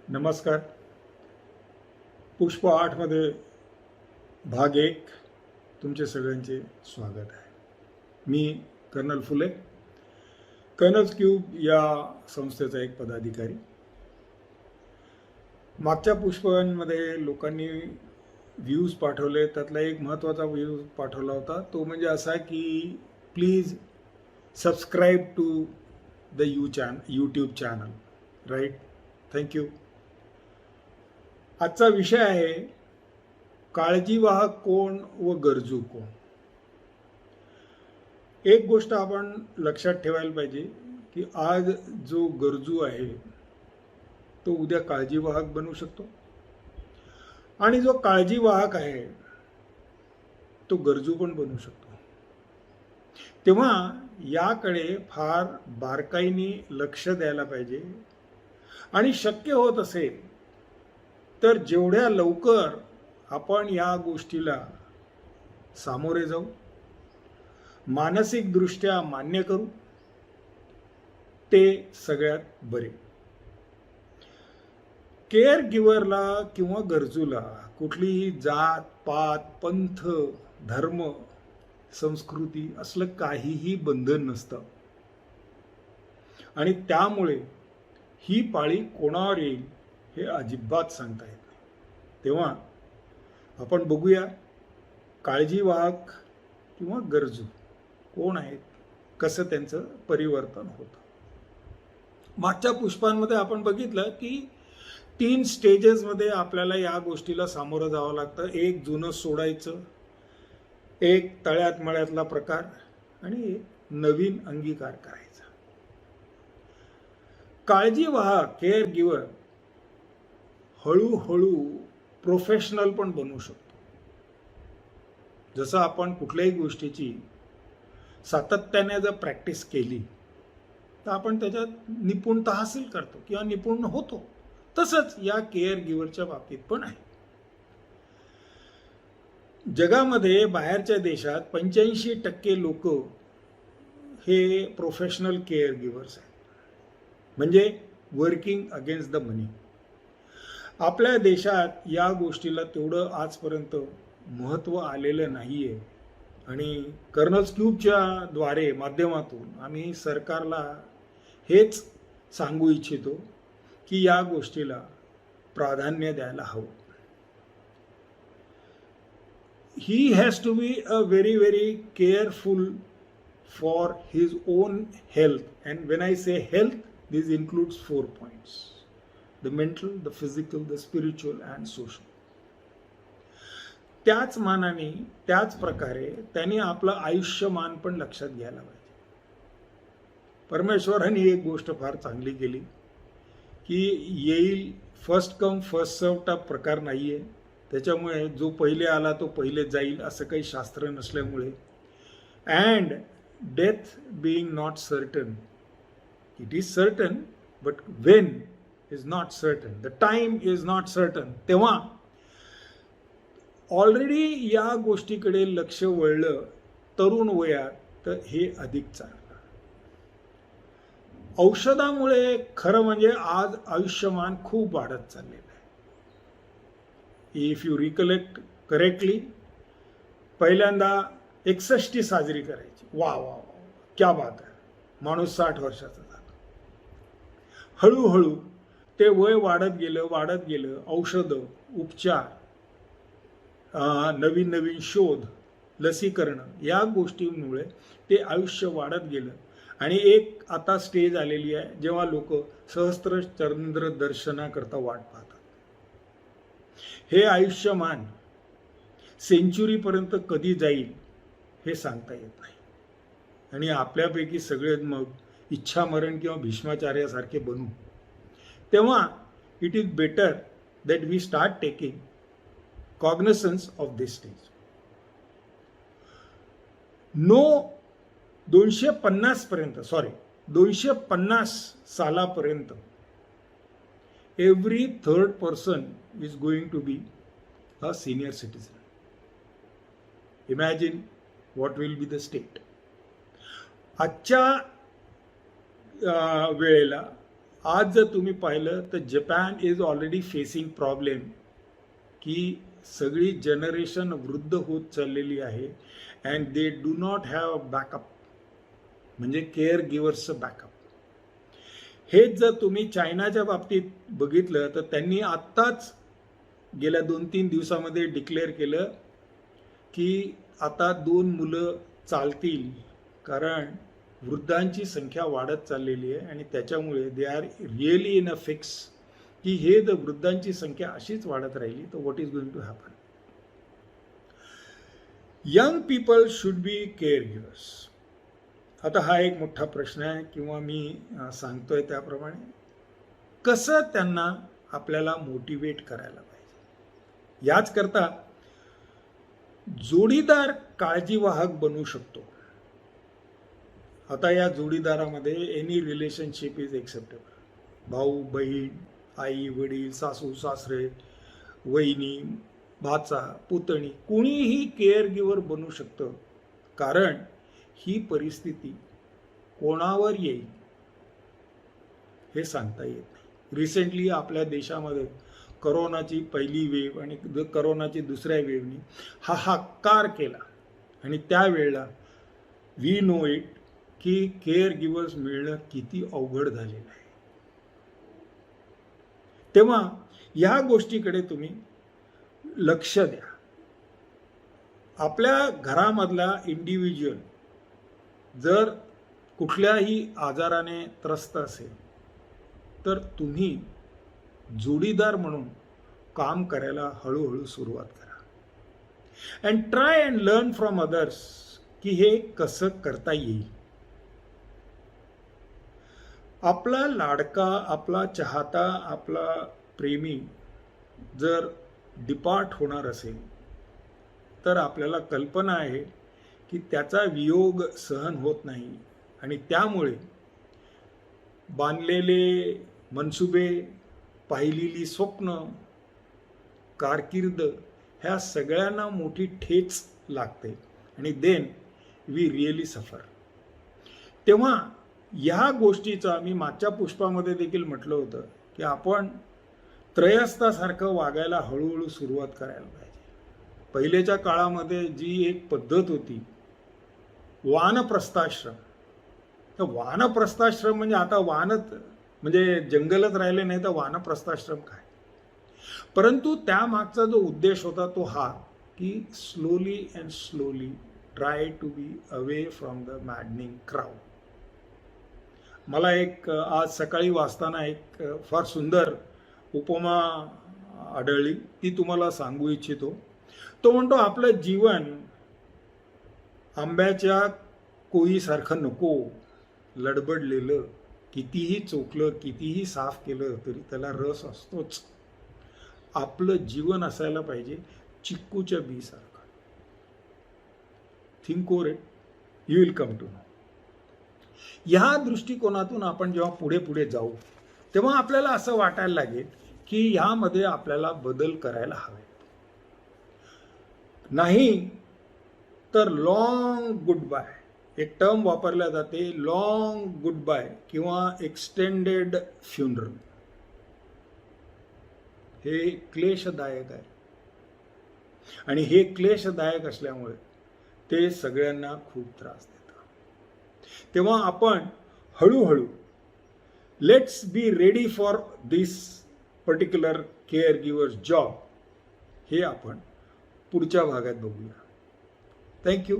नमस्कार. पुष्प 8 मध्ये भाग 1 तुमचे सगळ्यांचे स्वागत आहे. मी कर्नल फुले, कर्नल्स क्यूब या संस्थेचा एक पदाधिकारी. मागच्या पुष्पांमध्ये लोकांनी व्ह्यूज पाठवले. त्यातला एक महत्त्वाचा व्ह्यूज पाठवला होता, तो म्हणजे असा की please subscribe to the YouTube channel. Right, thank you. आजचा विषय आहे काळजीवाहक कोण व गरजू कोण. एक गोष्ट आपण लक्षात ठेवायला पाहिजे की आज जो गरजू आहे तो उद्या काळजीवाहक बनू शकतो, आणि जो काळजीवाहक आहे तो गरजू पण बनू शकतो. तेव्हा याकडे फार बारकाईने लक्ष द्यायला पाहिजे, आणि शक्य होत असेल तर जेवढ्या लवकर आपण या गोष्टीला सामोरे जाऊ, मानसिकदृष्ट्या मान्य करू, ते सगळ्यात बरे. केअर गिव्हरला किंवा गरजूला कुठलीही जात पात, पंथ, धर्म, संस्कृती असलं काहीही बंधन नसतं, आणि त्यामुळे ही पाळी कोणावर येईल हे अजिबात सांगता येत नाही. तेव्हा आपण बघूया काळजीवाहक किंवा गरजू कोण आहेत, कसं त्यांचं परिवर्तन होतं. मागच्या पुष्पांमध्ये आपण बघितलं की 3 स्टेजेसमध्ये आपल्याला या गोष्टीला सामोरं जावं लागतं. एक जुनं सोडायचं, एक तळ्यात मळ्यातला प्रकार, आणि एक नवीन अंगीकार करायचा. काळजीवाहक केअर गिव्हर हळूहळू प्रोफेशनल पण बनू शकतो. जसं आपण कुठल्याही गोष्टीची सातत्याने जर प्रॅक्टिस केली तर आपण त्याच्यात निपुणता हासिल करतो किंवा निपुण होतो. तसंच या केअर गिव्हरच्या बाबतीत पण आहे. जगामध्ये बाहेरच्या देशात 85% लोक हे प्रोफेशनल केअर गिव्हर्स आहेत, म्हणजे वर्किंग अगेन्स्ट द मनी. आपल्या देशात या गोष्टीला तेवढं आजपर्यंत महत्त्व आलेलं नाही आहे, आणि कर्नल्स क्यूबच्या द्वारे माध्यमातून आम्ही सरकारला हेच सांगू इच्छितो की या गोष्टीला प्राधान्य द्यायला हवं. He has to be a very careful for his own health. And when I say health, this includes 4 points: the mental, the physical, the spiritual and social. त्याच मानाने त्याच प्रकारे त्यांनी आपलं आयुष्यमान पण लक्षात घ्यायला पाहिजे. परमेश्वराने एक गोष्ट फार चांगली केली की येईल फर्स्ट कम फर्स्ट सर्व्हचा प्रकार नाहीये. त्याच्यामुळे जो पहिले आला तो पहिले जाईल असं काही शास्त्र नसल्यामुळे, and death being not certain, it is certain but Wien is not certain, the time is not certain. तेव्हा ऑलरेडी या गोष्टीकडे लक्ष वळलं तरुण वयात तर हे अधिक चांगलं. औषधामुळे खरं म्हणजे आज आयुष्यमान खूप वाढत चाललेलं आहे. इफ यू रिकलेक्ट करेक्टली, पहिल्यांदा 61 साजरी करायची. वा वा वा, क्या बात आहे, माणूस 60 वर्षाचा झाला. हळूहळू ते वय वाढत गेलं. औषधं, उपचार, नवीन नवीन शोध, लसीकरण, या गोष्टींमुळे ते आयुष्य वाढत गेलं. आणि एक आता स्टेज आलेली आहे जेव्हा लोक सहस्त्र चंद्र दर्शनाकरता वाट पाहतात. हे आयुष्यमान सेंचुरीपर्यंत कधी जाईल हे सांगता येत नाही, आणि आपल्यापैकी सगळे मग इच्छामरण किंवा भीष्माचार्यासारखे बनू. तेव्हा it is better that we start taking cognisance of this stage. 250 सालापर्यंत every 3rd person is going to be a senior citizen. Imagine what will be the state. आजच्या वेळेला आज जर तुम्ही पाहिलं तर Japan is already facing problem की सगळी जनरेशन वृद्ध होत चाललेली आहे and they do not have backup, म्हणजे केअर गिव्हर्सचं बॅकअप. हेच जर तुम्ही चायनाच्या बाबतीत बघितलं तर त्यांनी आत्ताच गेल्या 2-3 दिवसामध्ये डिक्लेअर केलं की आता 2 मुलं चालतील, कारण वृद्धांची संख्या वाढत चाललेली आहे आणि त्याच्यामुळे they are really in a fix की हे जर वृद्धांची संख्या अशीच वाढत राहिली तर what is going to happen. Young people should be care givers. आता हा एक मोठा प्रश्न आहे किंवा मी सांगतोय त्याप्रमाणे कसं त्यांना आपल्याला मोटिवेट करायला पाहिजे. याच करता जोडीदार काळजीवाहक बनू शकतो. आता या जोडीदारामध्ये एनी रिलेशनशिप इज एक्सेप्टेबल. भाऊ बहीण, आई वडील, सासू सासरे, वहिनी, भाचा, पुतणी, कुणीही केअर गिव्हर बनू शकतं, कारण ही परिस्थिती कोणावर येईल हे सांगता येत नाही. रिसेंटली आपल्या देशामध्ये करोनाची पहिली वेव्ह आणि करोनाची दुसऱ्या वेव्हनी हाहाकार केला आणि त्यावेळेला वी नो इट की केअर गिव्हर्स मिळणं किती अवघड झालेलं आहे. तेव्हा या गोष्टीकडे तुम्ही लक्ष द्या. आपल्या घरामधला इंडिव्हिज्युअल जर कुठल्याही आजाराने त्रस्त असेल तर तुम्ही जोडीदार म्हणून काम करायला हळूहळू सुरुवात करा and try and learn from others की हे कसं करता येईल. आपला लाडका, आपला चाहता, आपला प्रेमी जर डिपार्ट होणार असेल तर आपल्याला कल्पना आहे की त्याचा वियोग सहन होत नाही आणि त्यामुळे बांधलेले मनसुबे, पाहिलेली स्वप्न, कारकीर्द ह्या सगळ्यांना मोठी ठेच लागते आणि देन वी रिअली सफर. तेव्हा ह्या गोष्टीचा मी मागच्या पुष्पामध्ये देखील म्हटलं होतं की आपण त्रयस्थासारखं वागायला हळूहळू सुरुवात करायला पाहिजे. पहिलेच्या काळामध्ये जी एक पद्धत होती वानप्रस्थाश्रम, तर वानप्रस्थाश्रम म्हणजे आता वानच म्हणजे जंगलच राहिले नाही तर वानप्रस्थाश्रम काय. परंतु त्यामागचा जो उद्देश होता तो हा की slowly and slowly try to be away from the madding crowd. मला एक आज सकाळी वाचताना एक फार सुंदर उपमा आढळली, ती तुम्हाला सांगू इच्छितो. तो म्हणतो आपलं जीवन आंब्याच्या कोळीसारखं नको, लडबडलेलं, कितीही चोखलं, कितीही साफ केलं तरी त्याला रस असतोच. आपलं जीवन असायला पाहिजे चिक्कूच्या बीसारखं. Think over it, you will come to know. ह्या दृष्टिकोनातून आपण जेव्हा पुढे पुढे जाऊ तेव्हा आपल्याला असं वाटायला लागेल की ह्यामध्ये आपल्याला बदल करायला हवे. नाही तर लॉंग गुड बाय, एक टर्म वापरल्या जाते, लॉंग गुड बाय किंवा एक्सटेंडेड फ्युनरल. हे क्लेशदायक आहे आणि हे क्लेशदायक असल्यामुळे ते सगळ्यांना खूप त्रास देतात. तेव्हा आपण हळूहळू let's be ready for this particular care givers job हे आपण पुढच्या भागात बघूया. थँक्यू.